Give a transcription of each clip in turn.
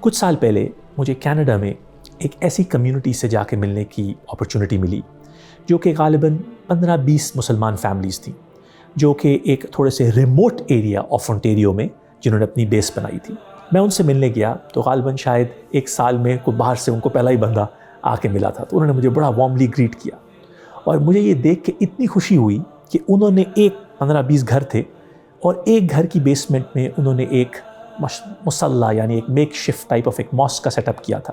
کچھ سال پہلے مجھے کینیڈا میں ایک ایسی کمیونٹی سے جا کے ملنے کی اپرچونٹی ملی جو کہ غالباً 15-20 مسلمان فیملیز تھیں، جو کہ ایک تھوڑے سے ریموٹ ایریا آف اونٹیریو میں جنہوں نے اپنی بیس بنائی تھی۔ میں ان سے ملنے گیا تو غالباً شاید ایک سال میں کوئی باہر سے ان کو پہلا ہی بندہ آ کے ملا تھا، تو انہوں نے مجھے بڑا وارملی گریٹ کیا، اور مجھے یہ دیکھ کے اتنی خوشی ہوئی کہ انہوں نے ایک 15-20 گھر تھے اور ایک گھر کی بیسمنٹ میں انہوں نے ایک مصلی یعنی ایک میک شفٹ ٹائپ آف ایک ماسک کا سیٹ اپ کیا تھا۔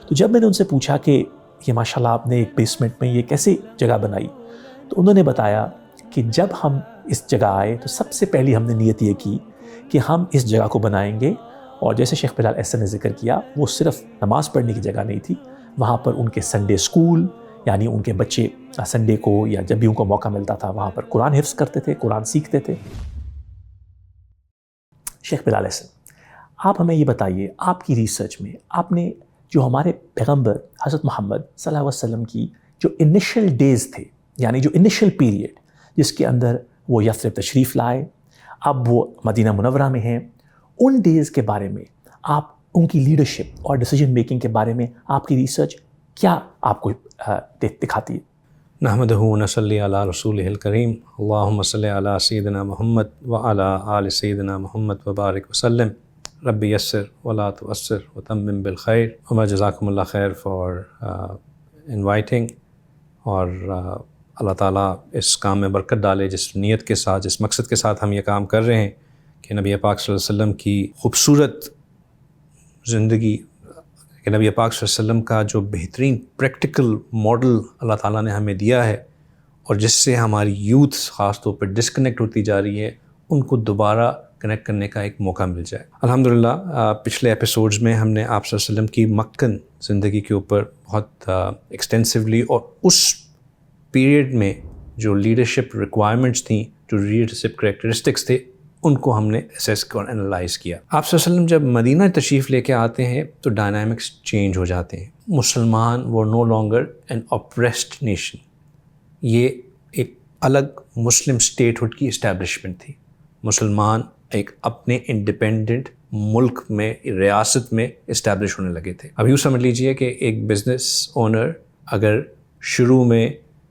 تو جب میں نے ان سے پوچھا کہ یہ ماشاءاللہ آپ نے ایک بیسمنٹ میں یہ کیسے جگہ بنائی، تو انہوں نے بتایا کہ جب ہم اس جگہ آئے تو سب سے پہلی ہم نے نیت یہ کی کہ ہم اس جگہ کو بنائیں گے، اور جیسے شیخ بلال احسن نے ذکر کیا، وہ صرف نماز پڑھنے کی جگہ نہیں تھی، وہاں پر ان کے سنڈے اسکول، یعنی ان کے بچے سنڈے کو یا جب بھی ان کو موقع ملتا تھا وہاں پر قرآن حفظ کرتے تھے، قرآن سیکھتے تھے۔ شیخ بلال احسن، آپ ہمیں یہ بتائیے، آپ کی ریسرچ میں آپ نے جو ہمارے پیغمبر حضرت محمد صلی اللہ علیہ وسلم کی جو انیشل ڈیز تھے، یعنی جو انیشل پیریڈ جس کے اندر وہ یثرب تشریف لائے، اب وہ مدینہ منورہ میں ہیں، ان ڈیز کے بارے میں آپ ان کی لیڈرشپ اور ڈیسیجن میکنگ کے بارے میں آپ کی ریسرچ کیا آپ کو دکھاتی ہے؟ نحمدہ و نصلی علی رسولہ الکریم، اللہم صلی علی سیدنا محمد وعلی آل سیدنا محمد وبارک وسلم، رب یسر ولا تعسر وتمم بالخیر۔ عمر جزاکم اللہ خیر فار انوائٹنگ، اور اللہ تعالیٰ اس کام میں برکت ڈالے جس نیت کے ساتھ، جس مقصد کے ساتھ ہم یہ کام کر رہے ہیں کہ نبی پاک صلی اللہ علیہ وسلم کی خوبصورت زندگی، کہ نبی پاک صلی اللہ علیہ وسلم کا جو بہترین پریکٹیکل ماڈل اللہ تعالیٰ نے ہمیں دیا ہے، اور جس سے ہماری یوتھ خاص طور پر ڈسکنیکٹ ہوتی جا رہی ہے، ان کو دوبارہ کنیکٹ کرنے کا ایک موقع مل جائے۔ الحمدللہ پچھلے ایپیسوڈز میں ہم نے آپ صلی اللہ علیہ وسلم کی مکن زندگی کے اوپر بہت ایکسٹینسولی، اور اس پیریڈ میں جو لیڈرشپ ریکوائرمنٹس تھیں، جو لیڈرشپ کریکٹرسٹکس تھے، ان کو ہم نے اسیس اور انالائز کیا۔ آپ صلی اللہ علیہ وسلم جب مدینہ تشریف لے کے آتے ہیں تو ڈائنامکس چینج ہو جاتے ہیں۔ مسلمان وہ no longer an oppressed nation, یہ ایک الگ مسلم اسٹیٹ ہوڈ کی اسٹیبلشمنٹ تھی۔ مسلمان ایک اپنے انڈیپینڈنٹ ملک میں، ریاست میں اسٹیبلش ہونے لگے تھے۔ اب یوں سمجھ لیجئے کہ ایک بزنس اونر اگر شروع میں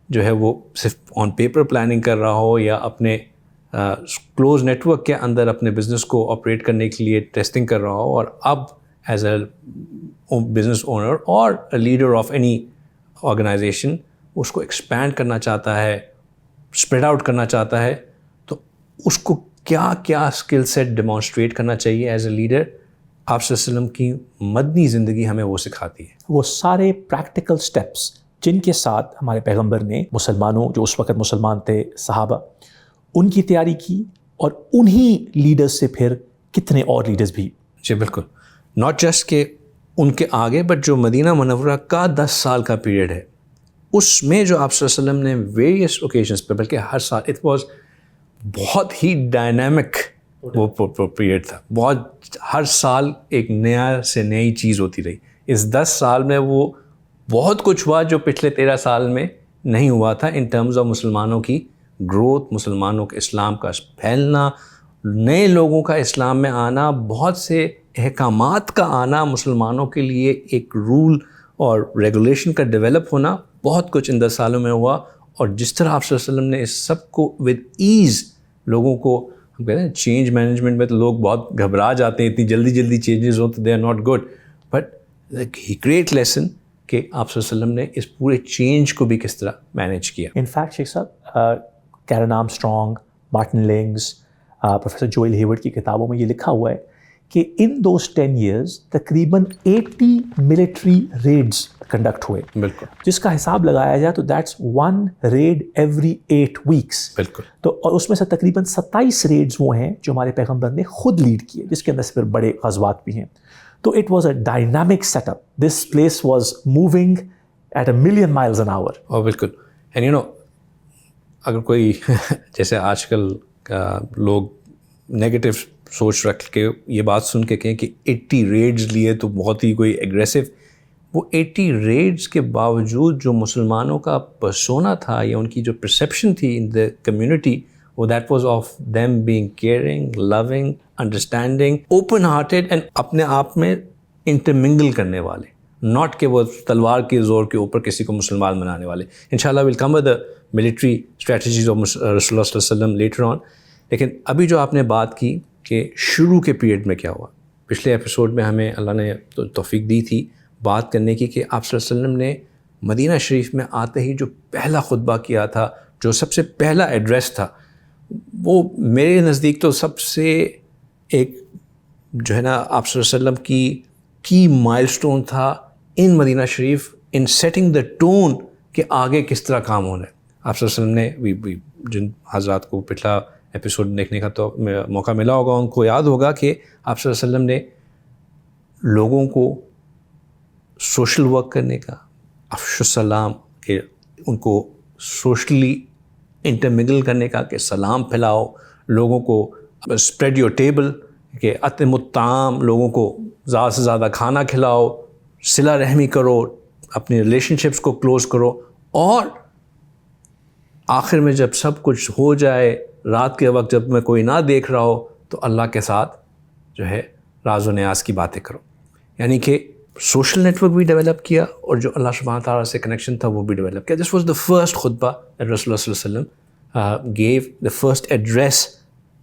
جو ہے وہ صرف آن پیپر پلاننگ کر رہا ہو، یا اپنے کلوز نیٹ ورک کے اندر اپنے بزنس کو آپریٹ کرنے کے لیے ٹیسٹنگ کر رہا ہو، اور اب ایز اے بزنس اونر اور لیڈر آف اینی آرگنائزیشن اس کو ایکسپینڈ کرنا چاہتا ہے، اسپریڈ آؤٹ کرنا چاہتا ہے، تو اس کو کیا کیا اسکل سیٹ ڈیمانسٹریٹ کرنا چاہیے ایز اے لیڈر، آپ صلی اللہ علیہ وسلم کی مدنی زندگی ہمیں وہ سکھاتی ہے۔ وہ سارے پریکٹیکل سٹیپس جن کے ساتھ ہمارے پیغمبر نے مسلمانوں، جو اس وقت مسلمان تھے، صحابہ، ان کی تیاری کی، اور انہی لیڈرز سے پھر کتنے اور لیڈرز بھی۔ جی بالکل، ناٹ جسٹ کہ ان کے آگے، بٹ جو مدینہ منورہ کا 10 سال کا پیریڈ ہے، اس میں جو آپ صلی اللہ علیہ وسلم نے ویریس اوکیشنز پہ، بلکہ ہر سال، اٹ واز بہت ہی ڈائنامک وہ پیریڈ تھا، بہت ہر سال ایک نیا سے نئی چیز ہوتی رہی۔ اس 10 سال میں وہ بہت کچھ ہوا جو پچھلے 13 سال میں نہیں ہوا تھا، ان ٹرمز آف مسلمانوں کی گروتھ، مسلمانوں کے اسلام کا پھیلنا، نئے لوگوں کا اسلام میں آنا، بہت سے احکامات کا آنا، مسلمانوں کے لیے ایک رول اور ریگولیشن کا ڈیولپ ہونا، بہت کچھ ان 10 سالوں میں ہوا۔ اور جس طرح آپ صلی اللہ علیہ وسلم نے اس سب کو ود ایز لوگوں کو، ہم کہتے ہیں چینج مینجمنٹ میں تو لوگ بہت گھبرا جاتے ہیں، اتنی جلدی جلدی چینجز ہوتے، they are not good, but great lesson کہ آپ صلی اللہ علیہ وسلم نے اس پورے چینج کو بھی کس طرح مینیج کیا۔ انفیکٹ شیخ صاحب، Karen Armstrong, Martin Lings, professor Joel Hayward کی کتابوں میں یہ لکھا ہوا ہے کہ ان دوز 10 years تقریباً 80 ملٹری ریڈز کنڈکٹ ہوئے، بالکل، جس کا حساب لگایا جائے تو دیٹس 1 ریڈ ایوری 8 weeks، بالکل۔ تو اور اس میں سے تقریباً 27 ریڈز وہ ہیں جو ہمارے پیغمبر نے خود لیڈ کیے، جس کے اندر سے پھر بڑے غزوات بھی ہیں۔ تو it was a dynamic setup, this place was moving at 1,000,000 miles an hour۔ اور بالکل، اینڈ یو نو، اگر کوئی جیسے آج کل کا لوگ نیگیٹو سوچ رکھ کے یہ بات سن کے کہیں کہ 80 ریڈز لیے تو بہت ہی کوئی ایگریسو، وہ 80 ریڈز کے باوجود جو مسلمانوں کا پرسونا تھا یا ان کی جو پرسیپشن تھی ان دا کمیونٹی، وہ that was of them being caring, loving, understanding, open hearted, and اپنے آپ میں انٹرمنگل کرنے والے, ناٹ کہ وہ تلوار کے زور کے اوپر کسی کو مسلمان بنانے والے. انشاءاللہ will come with the military strategies of رسول اللہ صلی اللہ علیہ وسلم لیٹر آن. لیکن ابھی جو آپ نے بات کی کہ شروع کے پیریڈ میں کیا ہوا, پچھلے ایپیسوڈ میں ہمیں اللہ نے توفیق دی تھی بات کرنے کی کہ آپ صلی اللہ علیہ وسلم نے مدینہ شریف میں آتے ہی جو پہلا خطبہ کیا تھا, جو سب سے پہلا ایڈریس تھا, وہ میرے نزدیک تو سب سے ایک جو ہے نا آپ صلی اللہ علیہ وسلم کی مائل سٹون تھا ان مدینہ شریف, ان سیٹنگ دا ٹون کہ آگے کس طرح کام ہونا ہے. آپ صلی اللہ علیہ وسلم نے جن حضرات کو پچھلا ایپیسوڈ دیکھنے کا تو موقع ملا ہوگا, ان کو یاد ہوگا کہ آپ صلی اللہ علیہ وسلم نے لوگوں کو سوشل ورک کرنے کا, افش السلام کہ ان کو سوشلی انٹرمنگل کرنے کا, کہ سلام پھیلاؤ لوگوں کو, اسپریڈ یور ٹیبل کہ اطعموا الطعام, لوگوں کو زیادہ سے زیادہ کھانا کھلاؤ, صلہ رحمی کرو, اپنی ریلیشن شپس کو کلوز کرو, اور آخر میں جب سب کچھ ہو جائے, رات کے وقت جب میں کوئی نہ دیکھ رہا ہو, تو اللہ کے ساتھ جو ہے راز و نیاز کی باتیں کرو. یعنی کہ سوشل نیٹ ورک بھی ڈیولپ کیا اور جو اللہ سبحانہ تعالیٰ سے کنیکشن تھا وہ بھی ڈیولپ کیا. دس واز دا فرسٹ خطبہ رسول اللہ صلی اللہ علیہ وسلم گیو, دا فرسٹ ایڈریس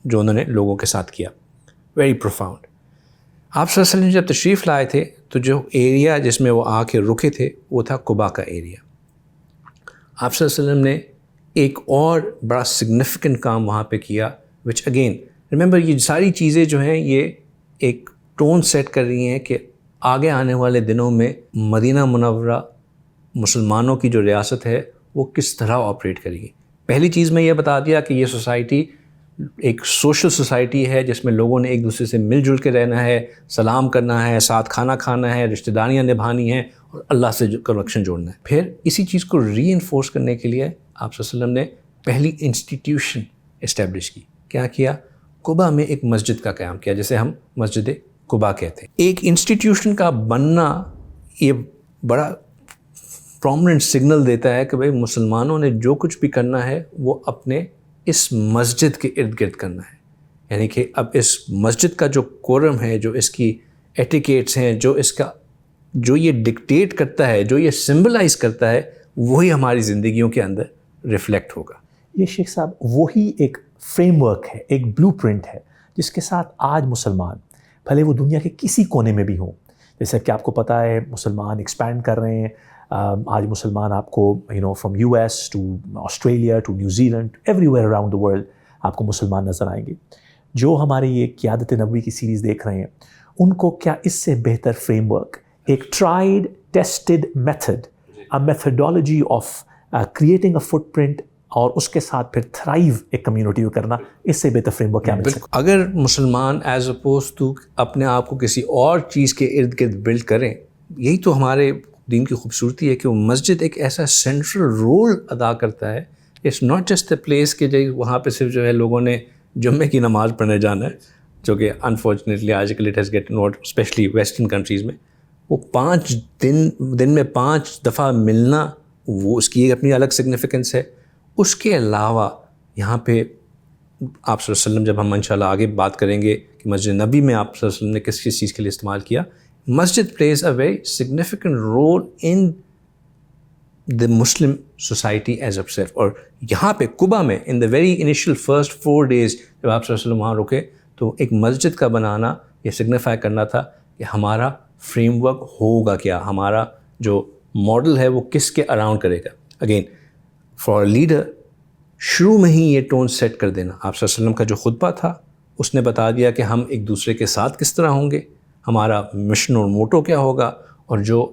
جو انہوں نے لوگوں کے ساتھ کیا, ویری پروفاؤنڈ. آپ صلی اللہ علیہ وسلم جب تشریف لائے تھے تو جو ایریا جس میں وہ آ کے رکے تھے وہ تھا قباء کا ایریا. آپ صلی اللہ علیہ وسلم نے ایک اور بڑا سگنیفیکنٹ کام وہاں پہ کیا, وچ اگین ریممبر, یہ ساری چیزیں جو ہیں یہ ایک ٹون سیٹ کر رہی ہیں کہ آگے آنے والے دنوں میں مدینہ منورہ مسلمانوں کی جو ریاست ہے وہ کس طرح آپریٹ کرے گی. پہلی چیز میں یہ بتا دیا کہ یہ سوسائٹی ایک سوشل سوسائٹی ہے جس میں لوگوں نے ایک دوسرے سے مل جل کے رہنا ہے, سلام کرنا ہے, ساتھ کھانا کھانا ہے, رشتہ داریاں نبھانی ہیں اور اللہ سے کنیکشن جوڑنا ہے. پھر اسی چیز کو ری انفورس کرنے کے لیے آپ صلی اللہ علیہ وسلم نے پہلی انسٹیٹیوشن اسٹیبلش کی. کیا کیا؟ قباء میں ایک مسجد کا قیام کیا, جسے ہم مسجد قباء کہتے ہیں. ایک انسٹیٹیوشن کا بننا یہ بڑا پرومننٹ سگنل دیتا ہے کہ بھئی مسلمانوں نے جو کچھ بھی کرنا ہے وہ اپنے اس مسجد کے ارد گرد کرنا ہے. یعنی کہ اب اس مسجد کا جو کورم ہے, جو اس کی ایٹیکیٹس ہیں, جو یہ ڈکٹیٹ کرتا ہے, جو یہ سمبلائز کرتا ہے, وہی ہماری زندگیوں کے اندر ریفلیکٹ ہوگا. یہ شیخ صاحب وہی ایک فریم ورک ہے, ایک بلو پرنٹ ہے جس کے ساتھ آج مسلمان بھلے وہ دنیا کے کسی کونے میں بھی ہوں, جیسے کہ آپ کو پتہ ہے مسلمان ایکسپینڈ کر رہے ہیں. آج مسلمان آپ کو from U S to Australia to New Zealand everywhere around the world آپ کو مسلمان نظر آئیں گے. جو ہمارے یہ قیادت نبوی کی سیریز دیکھ رہے ہیں ان کو کیا اس سے بہتر فریم ورک, ایک tried tested method, a methodology of creating a footprint اور اس کے ساتھ پھر تھرائیو ایک کمیونٹی کو کرنا, اس سے بہتر فریم ورک کیا مل سکتا؟ اگر مسلمان ایز اپوز ٹو اپنے آپ کو کسی اور چیز کے ارد گرد بلڈ کریں, یہی تو ہمارے دین کی خوبصورتی ہے کہ وہ مسجد ایک ایسا سینٹرل رول ادا کرتا ہے. It's not just a place کہ وہاں پہ صرف جو ہے لوگوں نے جمعے کی نماز پڑھنے جانا ہے, جو کہ انفارچونیٹلی آج کل it has get not especially western countries میں. وہ 5 دن میں 5 دفعہ ملنا, وہ اس کی ایک اپنی الگ سگنیفیکنس ہے. اس کے علاوہ یہاں پہ آپ صلی اللہ علیہ وسلم, جب ہم انشاءاللہ آگے بات کریں گے کہ مسجد نبی میں آپ صلی اللہ علیہ وسلم نے کس کس چیز کے لیے استعمال کیا, مسجد plays a very significant role in the Muslim society as of self. اور یہاں پہ قباء میں in the very initial first 4 days جب آپ صلی اللہ علیہ وسلم وہاں رکے, تو ایک مسجد کا بنانا یہ سگنیفائی کرنا تھا کہ ہمارا فریم ورک ہوگا کیا, ہمارا جو ماڈل ہے وہ کس کے اراؤنڈ کرے گا. اگین فار لیڈر شروع میں ہی یہ ٹون سیٹ کر دینا. آپ صلی اللہ علیہ وسلم کا جو خطبہ تھا اس نے بتا دیا کہ ہم ایک دوسرے کے ساتھ کس طرح ہوں گے, ہمارا مشن اور موٹو کیا ہوگا, اور جو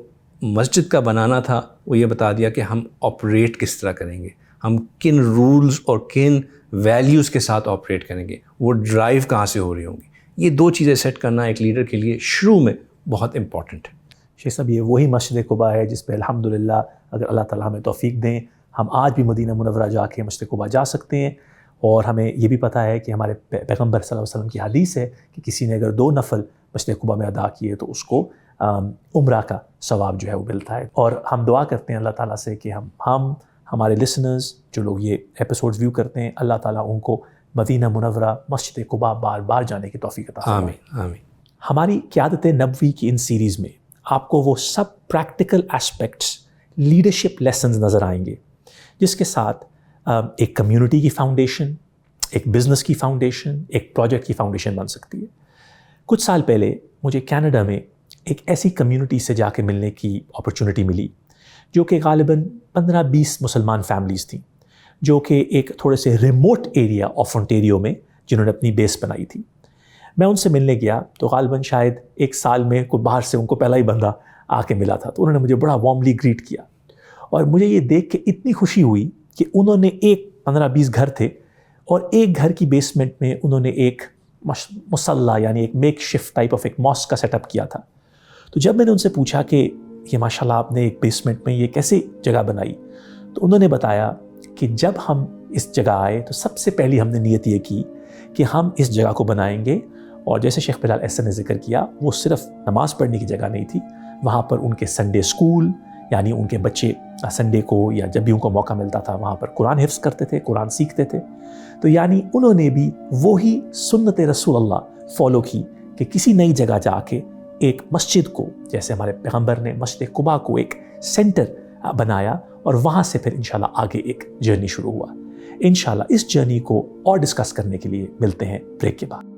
مسجد کا بنانا تھا وہ یہ بتا دیا کہ ہم آپریٹ کس طرح کریں گے, ہم کن رولز اور کن ویلیوز کے ساتھ آپریٹ کریں گے, وہ ڈرائیو کہاں سے ہو رہی ہوں گی. یہ 2 چیزیں سیٹ کرنا ایک لیڈر کے لیے شروع میں بہت امپورٹنٹ ہے. شیخ صاحب یہ وہی مسجد قباء ہے جس پہ الحمدللہ اگر اللہ تعالیٰ ہمیں توفیق دیں ہم آج بھی مدینہ منورہ جا کے مسجد قباء جا سکتے ہیں. اور ہمیں یہ بھی پتہ ہے کہ ہمارے پیغمبر صلی اللہ علیہ وسلم کی حدیث ہے کہ کسی نے اگر 2 نفل مسجد قباء میں ادا کیے تو اس کو عمرہ کا ثواب جو ہے وہ ملتا ہے. اور ہم دعا کرتے ہیں اللہ تعالیٰ سے کہ ہم ہمارے لسنرز جو لوگ یہ ایپیسوڈز ویو کرتے ہیں, اللہ تعالیٰ ان کو مدینہ منورہ مسجد قباء بار بار جانے کی توفیق عطا فرمائے. آمین آمین. ہماری قیادت نبوی کی ان سیریز میں آپ کو وہ سب پریکٹیکل ایسپیکٹس، لیڈرشپ لیسنز نظر آئیں گے جس کے ساتھ ایک کمیونٹی کی فاؤنڈیشن، ایک بزنس کی فاؤنڈیشن، ایک پروجیکٹ کی فاؤنڈیشن بن سکتی ہے۔ کچھ سال پہلے مجھے کینیڈا میں ایک ایسی کمیونٹی سے جا کے ملنے کی اپرچونٹی ملی جو کہ غالباً 15-20 مسلمان فیملیز تھیں، جو کہ ایک تھوڑے سے ریموٹ ایریا آف اونٹیریو میں جنہوں نے اپنی بیس بنائی تھی۔ میں ان سے ملنے گیا تو غالباً شاید ایک سال میں کوئی باہر سے ان کو پہلا ہی بندہ آ کے ملا تھا، تو انہوں نے مجھے بڑا وارملی گریٹ کیا، اور مجھے یہ دیکھ کے اتنی خوشی ہوئی کہ انہوں نے 15-20 گھر تھے، اور ایک گھر کی بیسمنٹ میں انہوں نے ایک مصلی یعنی ایک میک شفٹ ٹائپ آف ایک ماسک کا سیٹ اپ کیا تھا۔ تو جب میں نے ان سے پوچھا کہ یہ ماشاءاللہ آپ نے ایک بیسمنٹ میں یہ کیسے جگہ بنائی، تو انہوں نے بتایا کہ جب ہم اس جگہ آئے تو سب سے پہلی ہم نے نیت یہ کی کہ ہم اس جگہ کو بنائیں گے، اور جیسے شیخ بلال احسن نے ذکر کیا، وہ صرف نماز پڑھنے کی جگہ نہیں تھی، وہاں پر ان کے سنڈے اسکول، یعنی ان کے بچے سنڈے کو یا جب بھی ان کو موقع ملتا تھا وہاں پر قرآن حفظ کرتے تھے، قرآن سیکھتے تھے۔ تو یعنی انہوں نے بھی وہی سنت رسول اللہ فالو کی کہ کسی نئی جگہ جا کے ایک مسجد کو، جیسے ہمارے پیغمبر نے مسجد قباء کو ایک سینٹر بنایا، اور وہاں سے پھر انشاءاللہ آگے ایک جرنی شروع ہوا۔ انشاءاللہ اس جرنی کو اور ڈسکس کرنے کے لیے ملتے ہیں بریک کے بعد۔